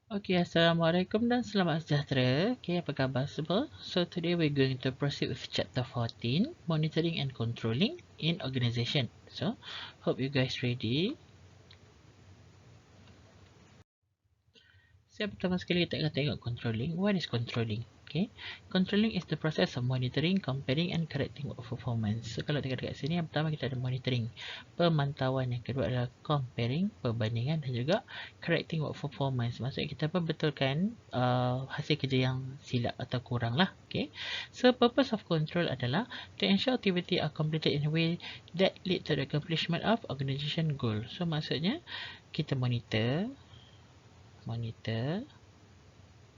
Okay, Assalamualaikum dan selamat sejahtera. Okay, apa khabar semua? So, today we're going to proceed with chapter 14, Monitoring and Controlling in Organization. So, hope you guys ready. So, pertama sekali kita akan tengok controlling. What is controlling? Okay, controlling is the process of monitoring, comparing and correcting work performance. So, kalau tengok dekat sini, yang pertama kita ada monitoring, pemantauan. Yang kedua adalah comparing, perbandingan, dan juga correcting work performance. Maksudnya kita perbetulkan hasil kerja yang silap atau kurang lah. Okay, so purpose of control adalah to ensure activity are completed in a way that lead to the accomplishment of organization goal. So, maksudnya kita monitor,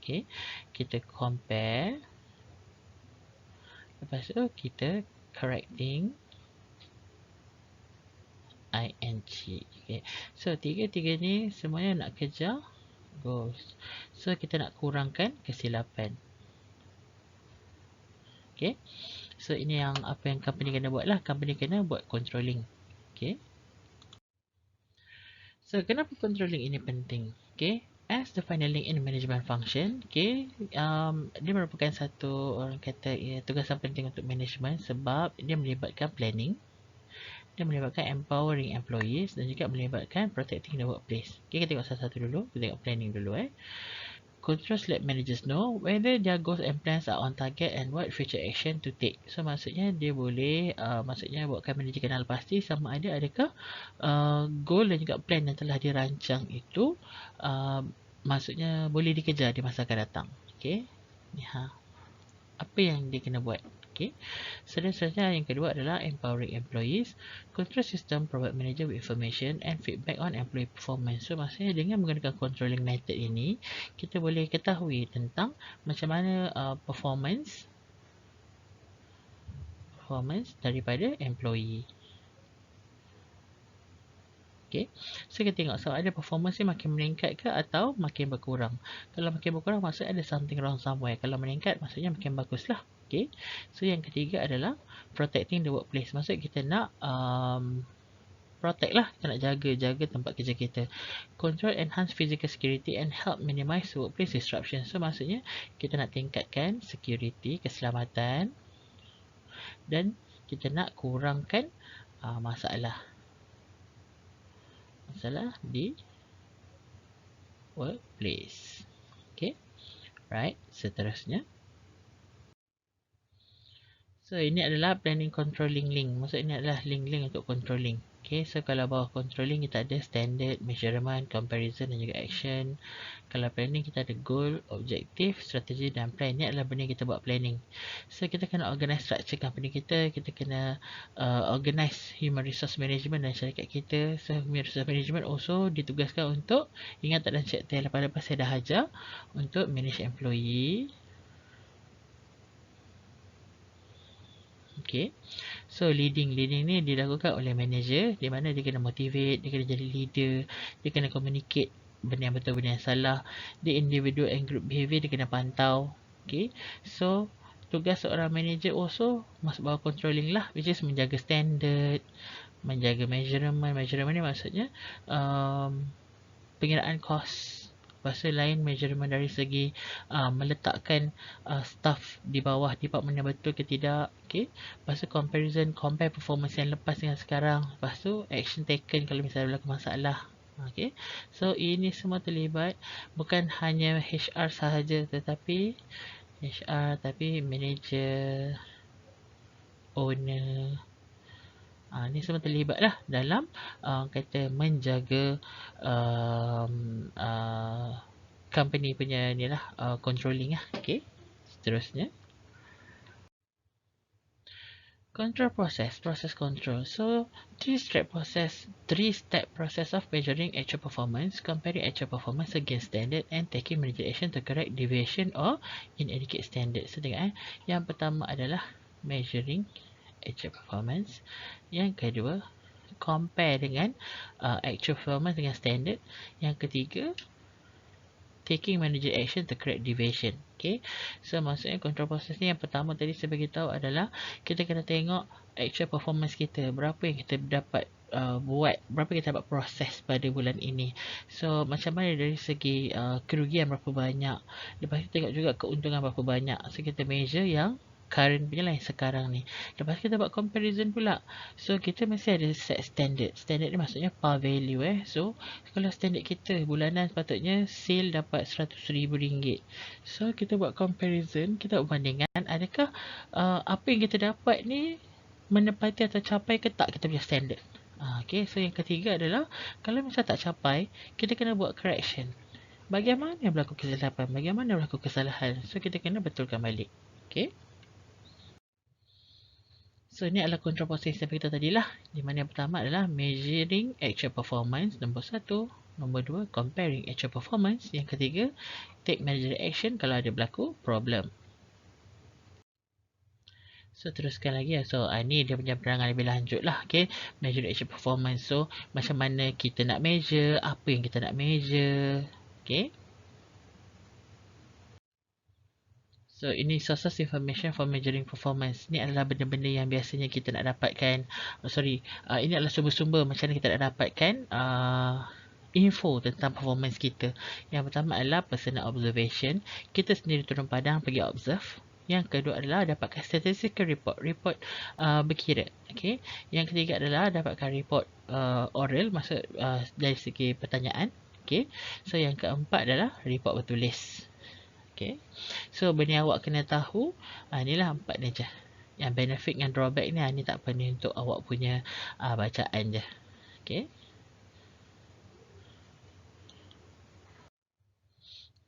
okay, kita compare, lepas tu kita correcting, ing. Okay, so tiga-tiga ni semuanya nak kejar goals. So kita nak kurangkan kesilapan. Okay, so ini yang apa yang company kena buat lah. Company kena buat controlling. Okay, so kenapa controlling ini penting? Okay, as the final link in management function, okay, dia merupakan satu, orang kata, tugasan penting untuk management sebab dia melibatkan planning, dia melibatkan empowering employees dan juga melibatkan protecting the workplace. Okay, kita tengok satu-satu dulu. Kita tengok planning dulu. Controls let managers know whether their goals and plans are on target and what future action to take. So maksudnya dia boleh maksudnya buatkan manager kenal pasti sama ada adakah goal dan juga plan yang telah dirancang itu maksudnya boleh dikejar di masa akan datang. Okay, ni apa yang dia kena buat. Okay, seterusnya yang kedua adalah empowering employees. Control system provide manager with information and feedback on employee performance. So maksudnya dengan menggunakan controlling method ini, kita boleh ketahui tentang macam mana performance daripada employee. Okay, so kita tengok sama ada performance ni makin meningkat ke atau makin berkurang. Kalau makin berkurang maksudnya ada something wrong somewhere. Kalau meningkat maksudnya makin bagus lah. Okay, so yang ketiga adalah protecting the workplace. Maksud kita nak protect lah, kita nak jaga tempat kerja kita. Control enhance physical security and help minimize workplace disruption. So maksudnya kita nak tingkatkan security, keselamatan, dan kita nak kurangkan masalah di workplace. Okay, right, seterusnya. So ini adalah planning controlling link. Maksud ini adalah link-link untuk controlling. Okay, so kalau bawah controlling kita ada standard, measurement, comparison dan juga action. Kalau planning kita ada goal, objective, strategi dan plan. Ini adalah benda yang kita buat planning. So kita kena organize structure company kita. Kita kena organize human resource management dan syarikat kita. So human resource management also ditugaskan untuk, ingat tak dalam chapter lepas-lepas saya dah ajar, untuk manage employee. Okay, so leading ni dilakukan oleh manager, di mana dia kena motivate, dia kena jadi leader, dia kena communicate benda yang betul, benda yang salah. Dia individual and group behavior dia kena pantau. Okay, so tugas seorang manager also masuk bawah controlling lah, which is menjaga standard, menjaga measurement. Measurement ni maksudnya pengiraan kos. Lepas lain measurement dari segi meletakkan staff di bawah department yang betul ke tidak. Okay. Lepas tu comparison, compare performance yang lepas dengan sekarang. Lepas tu action taken kalau misalnya berlaku masalah. Okay. So ini semua terlibat bukan hanya HR sahaja, tetapi HR, tapi manager, owner, ni semua terlibat lah dalam kata menjaga company punya ni lah, controlling lah. Okay, seterusnya control process control. So three-step process of measuring actual performance, comparing actual performance against standard and taking managerial action to correct deviation or inadequate standard. So tengok yang pertama adalah measuring actual performance. Yang kedua, compare dengan actual performance dengan standard. Yang ketiga, taking managerial action to correct deviation. Okay, so maksudnya control process ni yang pertama tadi saya bagi tahu adalah kita kena tengok actual performance kita, berapa yang kita dapat buat, berapa kita dapat proses pada bulan ini. So macam mana dari segi kerugian berapa banyak, lepas tu tengok juga keuntungan berapa banyak. So kita measure yang current punya lah, yang sekarang ni. Lepas kita buat comparison pula. So kita mesti ada set standard. Standard ni maksudnya par value So kalau standard kita bulanan sepatutnya sale dapat RM100,000. So kita buat comparison, kita buat bandingan, adakah apa yang kita dapat ni menepati atau capai ke tak kita punya standard. Okay, so yang ketiga adalah kalau misal tak capai, kita kena buat correction. Bagaimana berlaku kesilapan, bagaimana berlaku kesalahan. So kita kena betulkan balik. Okay. So ini adalah control process yang kita tadi lah. Di mana yang pertama adalah measuring actual performance. Nombor 1. Nombor 2, comparing actual performance. Yang ketiga, take managerial action kalau ada berlaku problem. So teruskan lagi lah. So ni dia punya penerangan lebih lanjut lah. Okay. Measure actual performance. So macam mana kita nak measure, apa yang kita nak measure. Okay. So ini sources information for measuring performance. Ni adalah benda-benda yang biasanya kita nak dapatkan. Ini adalah sumber-sumber macam mana kita nak dapatkan info tentang performance kita. Yang pertama adalah personal observation. Kita sendiri turun padang pergi observe. Yang kedua adalah dapatkan statistical report. Report berkira. Okay. Yang ketiga adalah dapatkan report oral, maksud dari segi pertanyaan. Okay. So yang keempat adalah report bertulis. Okay. So benda yang awak kena tahu, inilah 4 ni je. Yang benefit dengan drawback ni, ni tak apa, ni untuk awak punya bacaan je. Okay.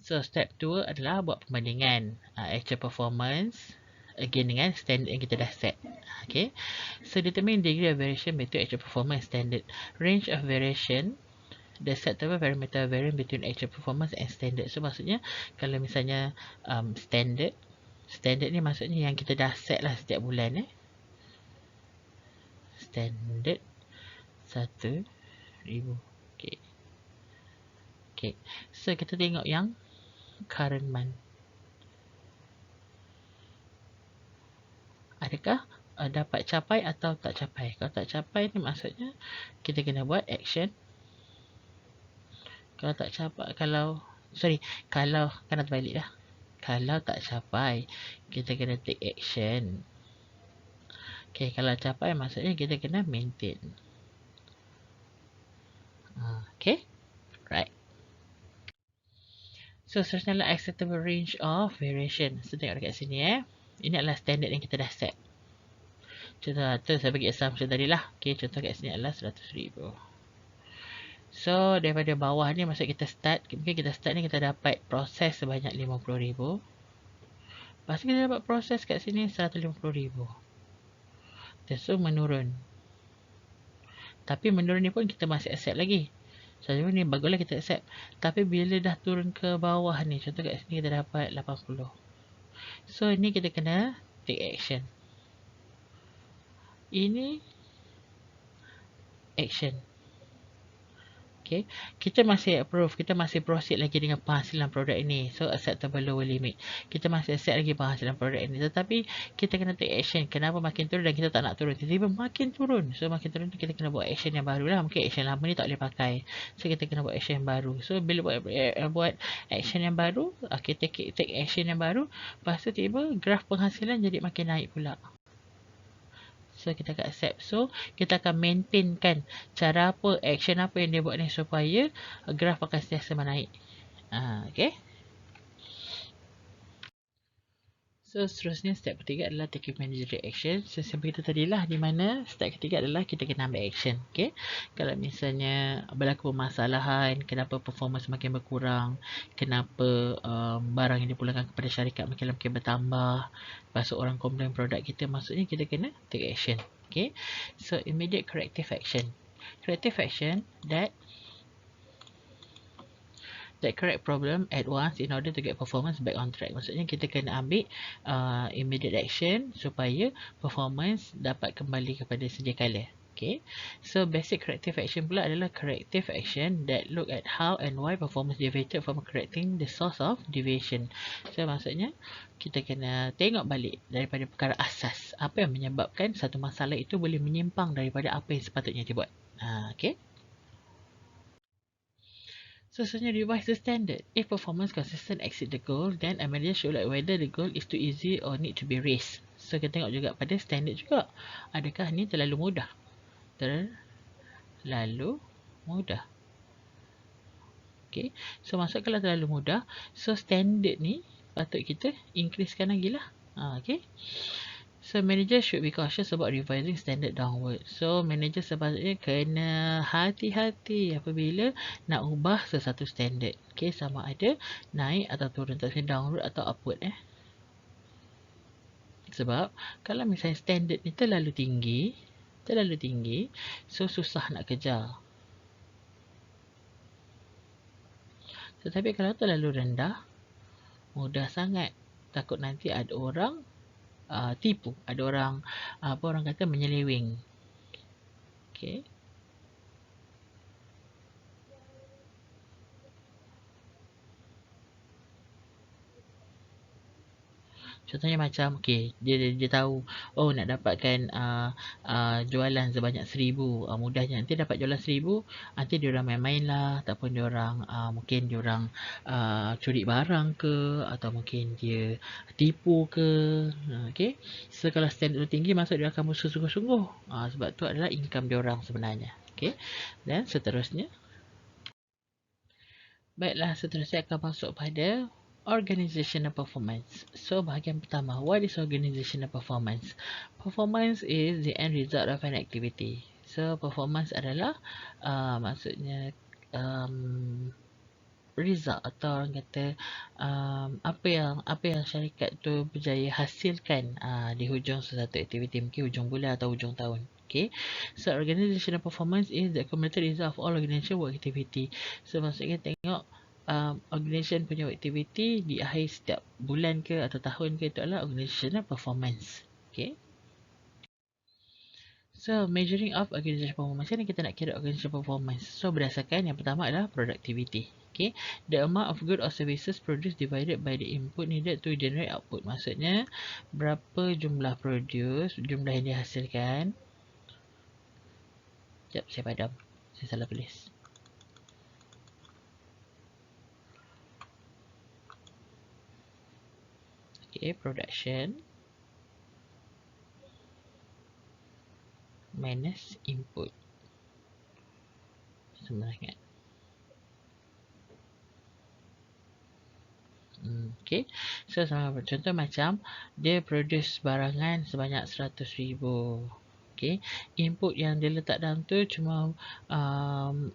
So step 2 adalah buat perbandingan actual performance again dengan standard yang kita dah set. Okay. So determine degree of variation between actual performance and standard. Range of variation, the acceptable parameter varying between actual performance and standard. So maksudnya kalau misalnya standard ni maksudnya yang kita dah set lah setiap bulan standard 1,000. Okay. Okay. So kita tengok yang current month. Adakah dapat capai atau tak capai? Kalau tak capai ni maksudnya kita kena buat action. Kalau tak capai, kalau kena terbalik lah. Kalau tak capai, kita kena take action. Okay, kalau capai maksudnya kita kena maintain. Okay, right. So seterusnya adalah acceptable range of variation. So tengok dekat sini Ini adalah standard yang kita dah set. Contoh tu saya bagi assumption tadi lah. Okay, contoh kat sini adalah 100,000. So daripada bawah ni maksud kita start, mungkin kita start ni kita dapat proses sebanyak 50,000. Lepas tu kita dapat proses kat sini 150,000. So menurun. Tapi menurun ni pun kita masih accept lagi. So ni baguslah kita accept. Tapi bila dah turun ke bawah ni, contoh kat sini kita dapat 80. So ni kita kena take action. Ini action. Okay. Kita masih approve, kita masih proceed lagi dengan penghasilan produk ini. So acceptable lower limit. Kita masih accept lagi penghasilan produk ini. Tetapi kita kena take action. Kenapa makin turun dan kita tak nak turun? Tiba-tiba makin turun. So makin turun kita kena buat action yang baru lah. Mungkin action lama ni tak boleh pakai. So kita kena buat action yang baru. So bila buat action yang baru, kita take action yang baru. Lepas tu tiba graf penghasilan jadi makin naik pula. So kita akan accept. So kita akan maintainkan cara apa, action apa yang dia buat ni supaya graf akan sentiasa menaik. Okay. So seterusnya step ketiga adalah taking managerial action. So seperti itu tadilah, di mana step ketiga adalah kita kena ambil action. Okay. Kalau misalnya berlaku permasalahan, kenapa performance makin berkurang, kenapa barang yang dipulangkan kepada syarikat makin bertambah, lepas tu orang komplain produk kita, maksudnya kita kena take action. Okay. So immediate corrective action. Corrective action that correct problem at once in order to get performance back on track. Maksudnya kita kena ambil immediate action supaya performance dapat kembali kepada sedia kala. Okay. So basic corrective action pula adalah corrective action that look at how and why performance deviated from correcting the source of deviation. So maksudnya kita kena tengok balik daripada perkara asas. Apa yang menyebabkan satu masalah itu boleh menyimpang daripada apa yang sepatutnya dibuat. Okay. So sebenarnya revise the standard. If performance consistent exceed the goal, then a manager should like whether the goal is too easy or need to be raised. So kita tengok juga pada standard juga. Adakah ni terlalu mudah? Terlalu mudah. Okay. So maksud kalau terlalu mudah, so standard ni patut kita increasekan lagi lah. Okay. So manager should be cautious about revising standard downward. So manager sepatutnya kena hati-hati apabila nak ubah sesuatu standard. Okay, sama ada naik atau turun, tak kena downward atau upward Sebab kalau misalnya standard ni terlalu tinggi, so susah nak kejar. Tetapi kalau terlalu rendah, mudah sangat. Takut nanti ada orang tipu, ada orang orang kata menyeleweng. Okay. Contohnya macam dia tahu nak dapatkan jualan sebanyak 1000, mudahnya nanti dapat jualan 1000, nanti diorang main-main lah ataupun diorang mungkin diorang curi barang ke atau mungkin dia tipu ke. Okay. So kalau standard tinggi, maksud dia akan bersungguh-sungguh, sebab tu adalah income diorang sebenarnya. Okay. Dan seterusnya, baiklah, seterusnya akan masuk pada organizational performance. So bahagian pertama, what is organizational performance? Performance is the end result of an activity. So performance adalah maksudnya result atau orang kata apa yang syarikat tu berjaya hasilkan di hujung sesuatu aktiviti, mungkin hujung bulan atau hujung tahun. Okay. So organizational performance is the accumulated result of all organization work activity. So maksudnya tengok organisation punya aktiviti di akhir setiap bulan ke atau tahun ke, itu adalah organizational performance. Okay. So measuring of organizational performance, macam mana kita nak kira organizational performance? So berdasarkan yang pertama adalah productivity. Okay. The amount of goods or services produced divided by the input needed to generate output. Maksudnya berapa jumlah produce, jumlah yang dihasilkan. Sekejap, saya padam, saya salah tulis. Okay, production minus input. Sebenarnya. Okay. So contoh macam dia produce barangan sebanyak 100,000. Okay. Input yang dia letak dalam tu cuma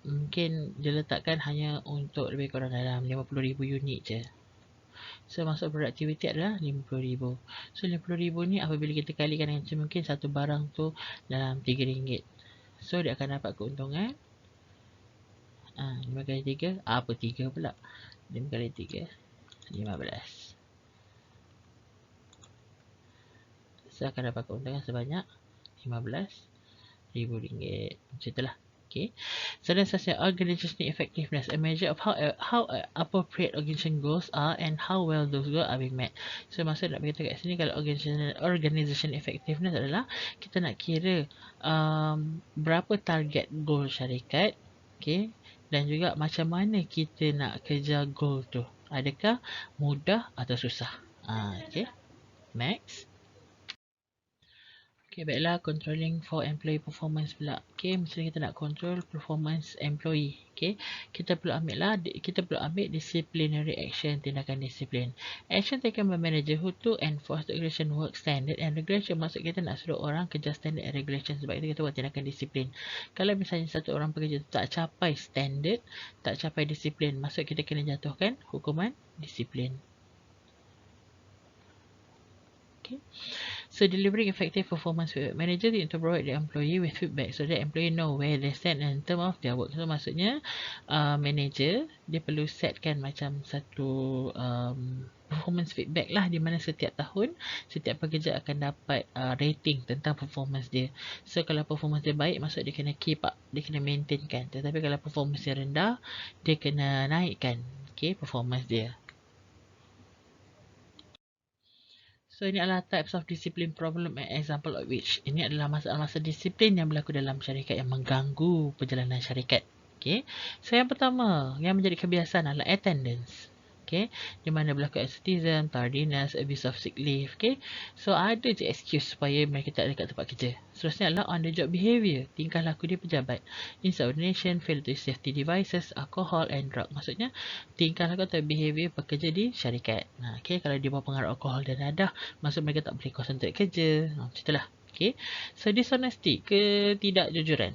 mungkin dia letakkan hanya untuk lebih kurang dalam 50,000 unit je. So maksud productivity adalah 50,000. So 50,000 ni apabila kita kalikan dengan mungkin satu barang tu dalam RM3. So dia akan dapat keuntungan 5 kali 3, apa 3 pula, 5 kali 3 15. So akan dapat keuntungan sebanyak RM15,000. Macam itulah. Okay. So then seterusnya, organizational effectiveness, a measure of how appropriate organization goals are and how well those goals are being met. So maksud nak beritahu kat sini, kalau organization effectiveness adalah kita nak kira berapa target goal syarikat. Okay. Dan juga macam mana kita nak kejar goal tu. Adakah mudah atau susah? Okay. Next. Okay, baiklah, controlling for employee performance pula. Okay, misalnya kita nak control performance employee. Okay, kita perlu ambil disciplinary action, tindakan disiplin. Action taken by manager who to enforce the regulation work standard and regulation. Maksud kita nak suruh orang kerja standard and regulation, sebab itu kita buat tindakan disiplin. Kalau misalnya satu orang pekerja tak capai standard, tak capai disiplin, maksud kita kena jatuhkan hukuman disiplin. Okay. So delivering effective performance feedback. Manager need to provide the employee with feedback so that employee know where they stand in term of their work. So maksudnya manager dia perlu setkan macam satu performance feedback lah, di mana setiap tahun setiap pekerja akan dapat rating tentang performance dia. So kalau performance dia baik, maksud dia kena keep up, dia kena maintainkan. Tetapi kalau performance dia rendah, dia kena naikkan performance dia. So ini adalah types of discipline problem and example of which. Ini adalah masalah-masalah disiplin yang berlaku dalam syarikat yang mengganggu perjalanan syarikat. Okay. So yang pertama yang menjadi kebiasaan adalah attendance. Okay. Di mana berlaku absenteeism, tardiness, abuse of sick leave. Okay. So ada je excuse supaya mereka tak ada kat tempat kerja. Seterusnya adalah on the job behaviour. Tingkah laku dia pejabat. Insubordination, failure to use safety devices, alcohol and drug. Maksudnya tingkah laku atau behaviour pekerja di syarikat. Okay. Kalau dia bawa pengaruh alkohol dan dadah, maksud mereka tak boleh concentrate kerja. Macam itulah. Okay. So dishonesty, ketidakjujuran.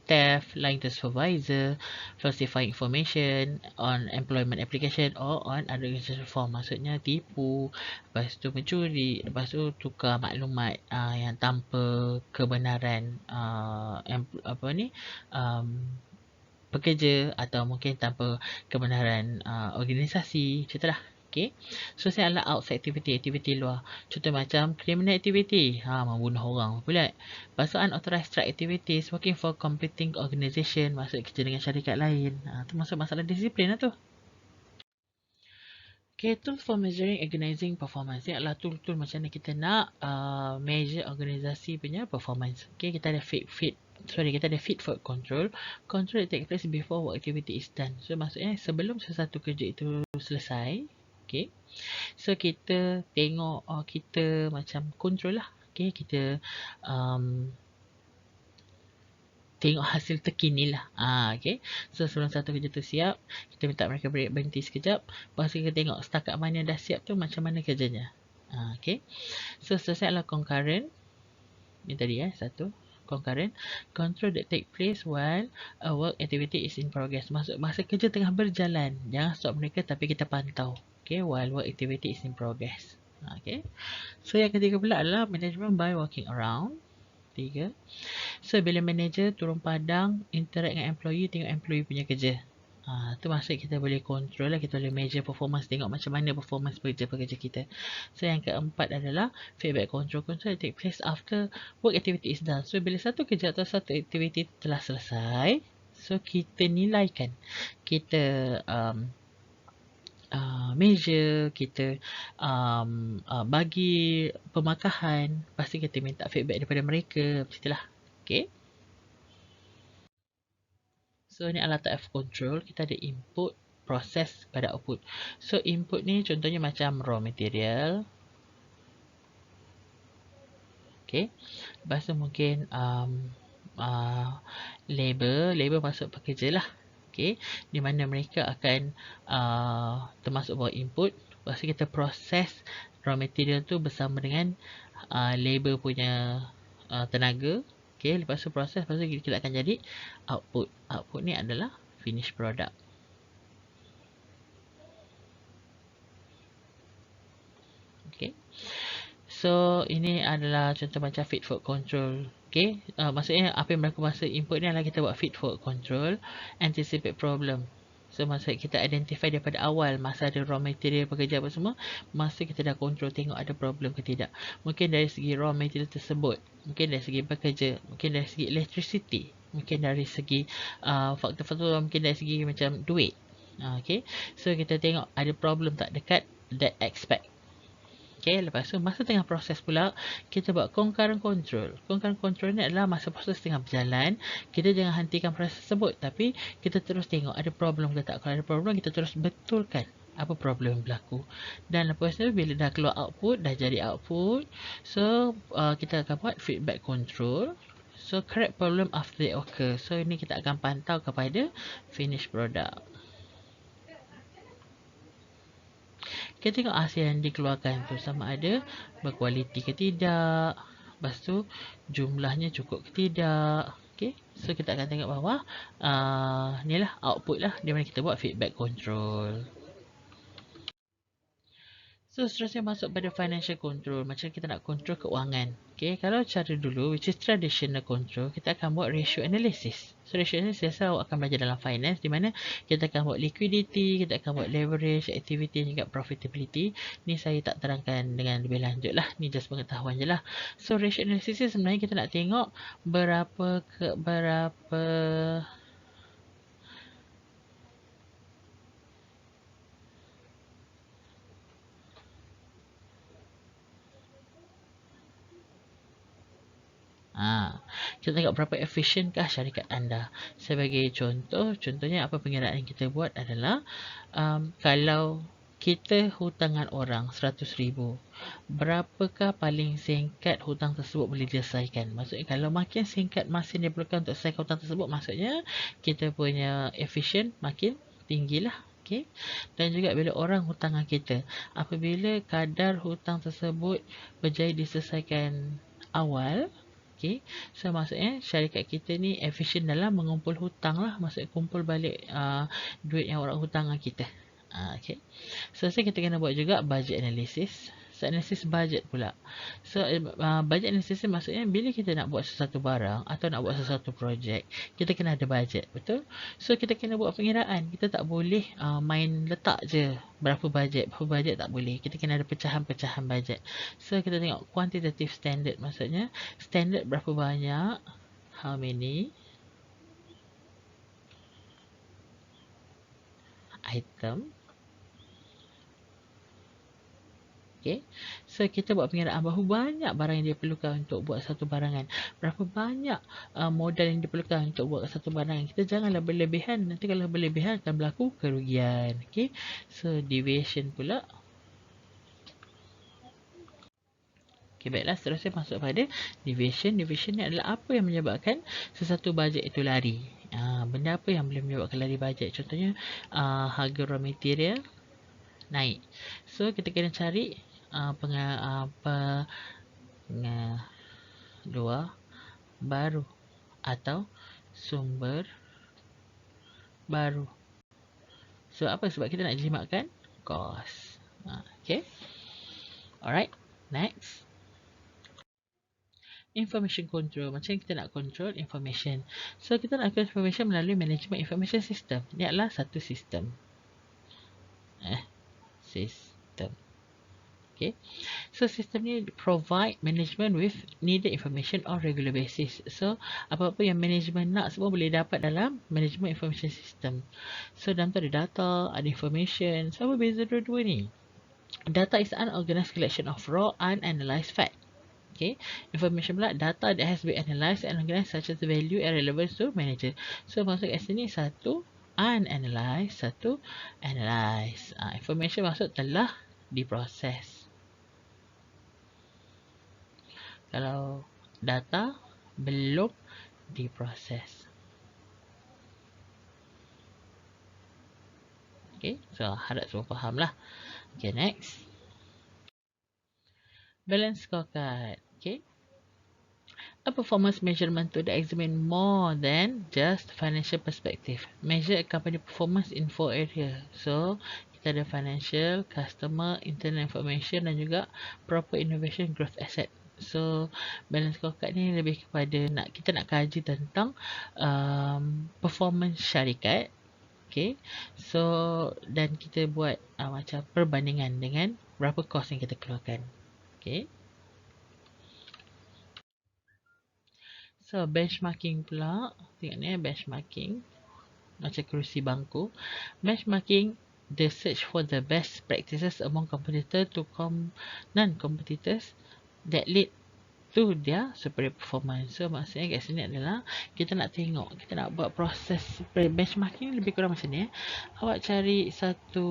Theft, lying to supervisor, falsifying information on employment application or on other registration form. Maksudnya tipu, lepas tu mencuri, lepas tu tukar maklumat yang tanpa kebenaran pekerja atau mungkin tanpa kebenaran organisasi. Macam itulah. Okay. So, saya adalah outside activity, aktiviti luar. Contoh macam criminal activity, membunuh orang pula. Lepas tu unauthorized strike activities, working for competing organisation, maksud kerja dengan syarikat lain. Tu masuk masalah disiplin lah tu. Okay, tools for measuring organizing performance ni adalah tool-tool macam mana kita nak measure organisasi punya performance. Okay, kita ada kita ada fit for control. Control that take place before work activity is done. So, maksudnya sebelum sesuatu kerja itu selesai, okay, so kita tengok kita macam control lah. Okay, kita tengok hasil terkini lah. Okay. So, sebelum satu kerja tu siap, kita minta mereka berhenti sekejap. Lepas tu kita tengok setakat mana dah siap tu macam mana kerjanya. Okay. So, seterusnya adalah concurrent. Ini tadi satu. Concurrent. Control that take place while a work activity is in progress. Maksud masa kerja tengah berjalan. Jangan stop mereka tapi kita pantau. Okay. While work activity is in progress. Okay. So, yang ketiga pula adalah management by walking around. 3. So, bila manager turun padang, interact dengan employee, tengok employee punya kerja. Tu maksud kita boleh control lah, kita boleh measure performance, tengok macam mana performance pekerja-pekerja kita. So, yang keempat adalah feedback control. Control take place after work activity is done. So, bila satu kerja atau satu aktiviti telah selesai, so kita nilaikan. Kita measure, kita bagi pemakahan, pasti kita minta feedback daripada mereka, macam itulah. Okay. So, ni adalah type of control. Kita ada input, proses pada output. So, input ni contohnya macam raw material. Okay. Lepas tu mungkin labor masuk pekerja lah. Okay. Di mana mereka akan termasuk bawah input. Lepas tu kita proses raw material tu bersama dengan labor punya tenaga. Okay. Lepas tu proses, lepas tu kita akan jadi output. Output ni adalah finished product. Okay. So, ini adalah contoh macam fit for control. Okay. Maksudnya apa yang berlaku masa input ni adalah kita buat fit for control, anticipate problem. So, maksud kita identify daripada awal masa ada raw material pekerja apa semua, masa kita dah control tengok ada problem ke tidak. Mungkin dari segi raw material tersebut, mungkin dari segi pekerja, mungkin dari segi electricity, mungkin dari segi faktor-faktor, mungkin dari segi macam duit. Okay. So, kita tengok ada problem tak dekat that aspect. Okay, lepas tu masa tengah proses pula, kita buat concurrent control. Concurrent control ni adalah masa proses tengah berjalan, kita jangan hentikan proses tersebut, tapi kita terus tengok ada problem ke tak. Kalau ada problem, kita terus betulkan apa problem yang berlaku. Dan lepas tu, bila dah keluar output, dah jadi output, so kita akan buat feedback control. So, correct problem after it occur. So, ini kita akan pantau kepada finished product. Kita tengok hasil yang dikeluarkan tu sama ada berkualiti ke tidak. Lepas tu jumlahnya cukup ke tidak. Okay. So kita akan tengok bawah. Ni lah output lah. Di mana kita buat feedback control. So, seterusnya masuk pada financial control. Macam kita nak control keuangan. Okay, kalau cara dulu, which is traditional control, kita akan buat ratio analysis. So, ratio analysis awak akan belajar dalam finance, di mana kita akan buat liquidity, kita akan buat leverage, activity, juga profitability. Ni saya tak terangkan dengan lebih lanjut lah. Ni just pengetahuan je lah. So, ratio analysis sebenarnya kita nak tengok berapa Kita tengok berapa efisienkah syarikat anda. Sebagai contohnya apa pengiraan yang kita buat adalah kalau kita hutangan orang 100,000, berapakah paling singkat hutang tersebut boleh diselesaikan? Maksudnya kalau makin singkat masa yang diperlukan untuk selesaikan hutang tersebut, maksudnya kita punya efisien makin tinggilah. Okay. Dan juga bila orang hutangan kita, apabila kadar hutang tersebut berjaya diselesaikan awal, okay, so maksudnya syarikat kita ni efisien dalam mengumpul hutang lah, maksudnya kumpul balik duit yang orang hutangan kita. Okay. So kita kena buat juga budget analysis. So analisis budget pula. So budget analysis maksudnya bila kita nak buat sesuatu barang atau nak buat sesuatu projek, kita kena ada budget, betul? So kita kena buat pengiraan. Kita tak boleh main letak je berapa budget tak boleh. Kita kena ada pecahan-pecahan budget. So kita tengok quantitative standard, maksudnya standard berapa banyak, how many item. Okay. So kita buat pengiraan berapa banyak barang yang dia perlukan untuk buat satu barangan, berapa banyak modal yang diperlukan untuk buat satu barangan. Kita janganlah berlebihan, nanti kalau berlebihan akan berlaku kerugian. Okay. So deviation pula. Okay, baiklah, seterusnya masuk pada deviation. Deviation ni adalah apa yang menyebabkan sesuatu bajet itu lari. Benda apa yang boleh menyebabkan lari bajet? Contohnya harga raw material naik. So kita kena cari pengeluar baru atau sumber baru. So apa sebab kita nak jimatkan cost. Okay. Alright, next. Information control. Macam kita nak control information. So kita nak control information melalui management information system. Ini adalah satu sistem. System. Okay. So sistem ni provide management with needed information on regular basis. So apa-apa yang management nak semua boleh dapat dalam management information system. So dalam tu ada data, ada information. So apa beza dua-dua ni? Data is an organized collection of raw unanalyzed fact. Okay. Information pula data that has been analysed and organized such as the value and relevance to manager. So maksud kat sini satu unanalyzed, satu analyzed. Information maksud telah diproses. Kalau data belum diproses. Okay, so harap semua faham lah. Okay, next. Balance scorecard. Okay. A performance measurement to examine more than just financial perspective. Measure a company performance in 4 areas. So, kita ada financial, customer, internal information dan juga proper innovation growth asset. So balance scorecard ni lebih kepada kita nak kaji tentang performance syarikat. Okay. So dan kita buat macam perbandingan dengan berapa kos yang kita keluarkan. Okay. So benchmarking pula. Tengok ni benchmarking. Macam kerusi bangku. Benchmarking the search for the best practices among competitors to non-competitors that lead to their superior performance. So maksudnya kat sini adalah kita nak tengok, kita nak buat proses benchmarking lebih kurang macam ni. Awak cari satu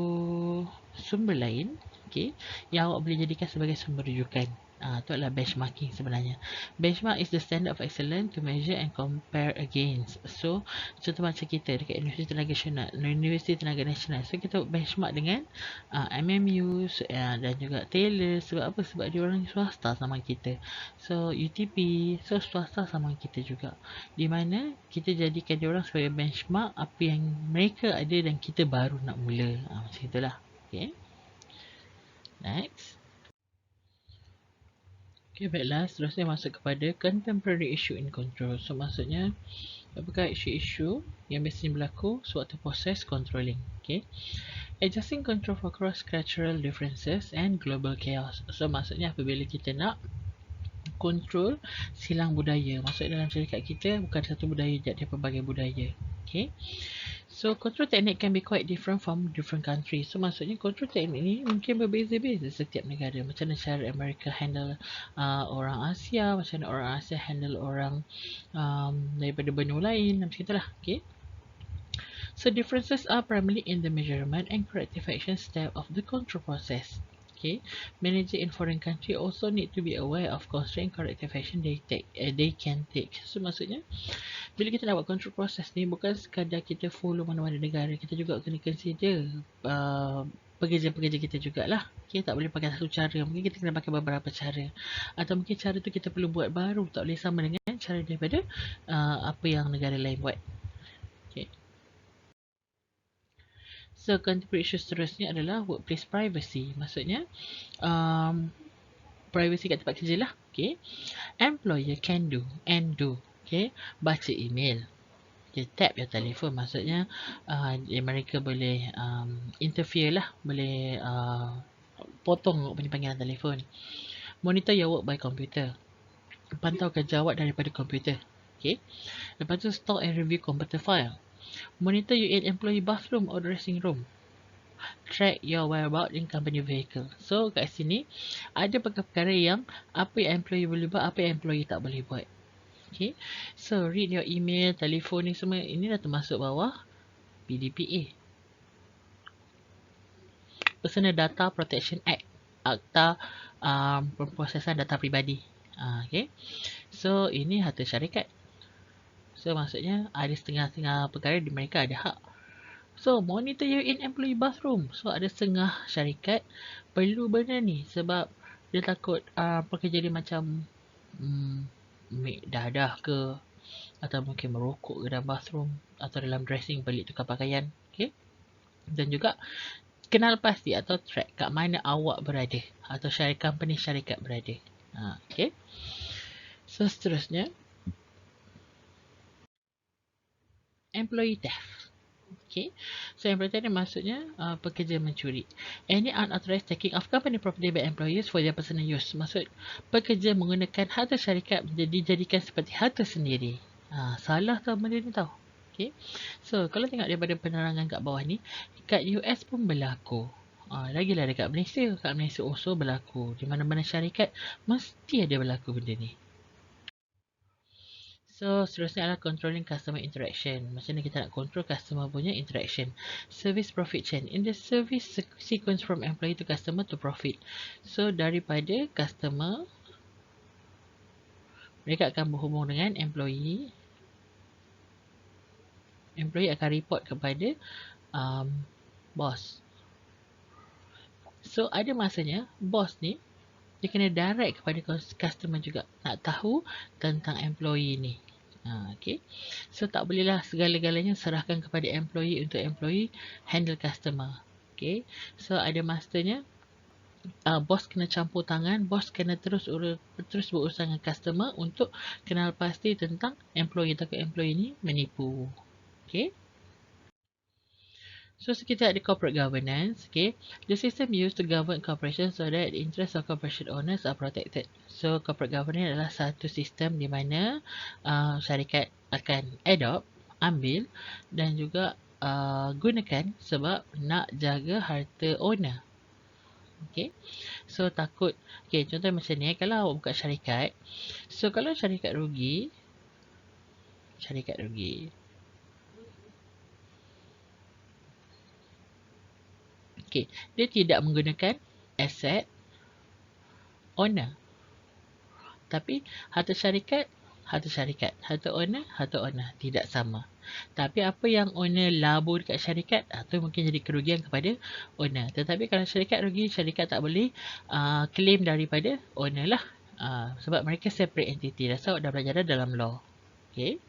sumber lain, okay, yang awak boleh jadikan sebagai sumber rujukan. Itu adalah benchmarking sebenarnya. Benchmark is the standard of excellence to measure and compare against. So contoh macam kita dekat Universiti Tenaga Nasional. So kita benchmark dengan MMU dan juga Taylor. Sebab apa? Sebab dia orang swasta sama kita. So UTP, so swasta sama kita juga. Di mana kita jadikan dia orang sebagai benchmark apa yang mereka ada dan kita baru nak mula. Macam itulah. Okay. Next. Okay, baiklah. Seterusnya masuk kepada contemporary issue in control. So maksudnya apakah isu-isu yang biasanya berlaku sewaktu proses controlling. Okay. Adjusting control for cross-cultural differences and global chaos. So maksudnya apabila kita nak control silang budaya. Maksudnya dalam syarikat kita bukan satu budaya, jadi pelbagai budaya. Okay. So control technique can be quite different from different countries. So maksudnya control technique ni mungkin berbeza-beza setiap negara. Macam mana cara Amerika handle orang Asia, macam mana orang Asia handle orang daripada benua lain, macam itulah. Okay. So differences are primarily in the measurement and corrective action step of the control process. Okay, manager in foreign country also need to be aware of constraint corrective action they can take. So maksudnya bila kita nak buat control process ni bukan sekadar kita follow mana-mana negara, kita juga kena consider pekerja-pekerja kita jugalah. Okay, tak boleh pakai satu cara, mungkin kita kena pakai beberapa cara, atau mungkin cara tu kita perlu buat baru, tak boleh sama dengan cara daripada apa yang negara lain buat. Okay. So contemporary issue seterusnya adalah workplace privacy. Maksudnya privacy kat tempat kerja lah. Okay. Employer can do and do. Okay. Baca email. Okay. Tap your telephone. Maksudnya mereka boleh interfere lah. Boleh potong panggilan telefon. Monitor your work by computer. Pantau kerja awak daripada komputer. Okay. Lepas tu store and review computer file. Monitor you in employee bathroom or dressing room. Track your whereabouts in company vehicle. So kat sini ada perkara-perkara yang apa yang employee boleh buat, apa yang employee tak boleh buat. Okay. So read your email, telefon ni semua, ini dah termasuk bawah PDPA. Personal Data Protection Act. Akta Pemprosesan Data Pribadi. Okay. So ini harta syarikat. So maksudnya ada setengah-setengah perkara di mereka ada hak. So monitor you in employee bathroom. So ada setengah syarikat perlu benda ni sebab dia takut pekerja dia macam dadah ke, atau mungkin merokok ke dalam bathroom atau dalam dressing balik tukar pakaian. Okay. Dan juga kenal pasti atau track kat mana awak berada atau company syarikat berada. Okay. So seterusnya employee theft. Okay. So employee theft ni maksudnya pekerja mencuri. Any unauthorized taking of company property by employees for their personal use. Maksud pekerja menggunakan harta syarikat dijadikan seperti harta sendiri. Salah tau benda ni tau. Okay. So kalau tengok daripada penerangan kat bawah ni, kat US pun berlaku. Lagilah dekat Malaysia. Kat Malaysia also berlaku. Di mana-mana syarikat mesti ada berlaku benda ni. So, seterusnya adalah controlling customer interaction. Macam mana kita nak control customer punya interaction. Service profit chain. In the service sequence from employee to customer to profit. So, daripada customer, mereka akan berhubung dengan employee. Employee akan report kepada boss. So, ada masanya, boss ni, dia kena direct kepada customer juga. Nak tahu tentang employee ni. Okay. So tak bolehlah segala-galanya serahkan kepada employee untuk employee handle customer. Okay. So ada masanya bos kena campur tangan, bos kena terus berurusan dengan customer untuk kenal pasti tentang employee, takut employee ni menipu. Okay. So kita ada corporate governance. Okay. The system used to govern corporations so that the interests of corporation owners are protected. So corporate governance adalah satu sistem di mana syarikat akan adopt, ambil dan juga gunakan sebab nak jaga harta owner. Okay. So takut. Okay, contoh macam ni, kalau awak buka syarikat. So kalau syarikat rugi. Okay, dia tidak menggunakan aset owner. Tapi harta syarikat, harta owner, tidak sama. Tapi apa yang owner labur dekat syarikat, tu mungkin jadi kerugian kepada owner. Tetapi kalau syarikat rugi, syarikat tak boleh claim daripada owner lah. Sebab mereka separate entity. That's dah belajar dalam law. Okay.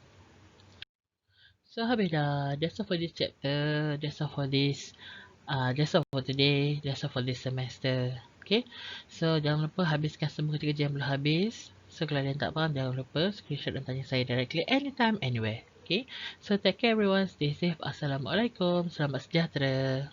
So habis dah. That's all for this chapter. That's all for this. That's all for today. That's all for this semester. Okay. So jangan lupa habiskan semua kerja yang belum habis. So kalau kalian tak faham, jangan lupa screenshot dan tanya saya directly anytime, anywhere. Okay. So take care everyone. Stay safe. Assalamualaikum. Selamat sejahtera.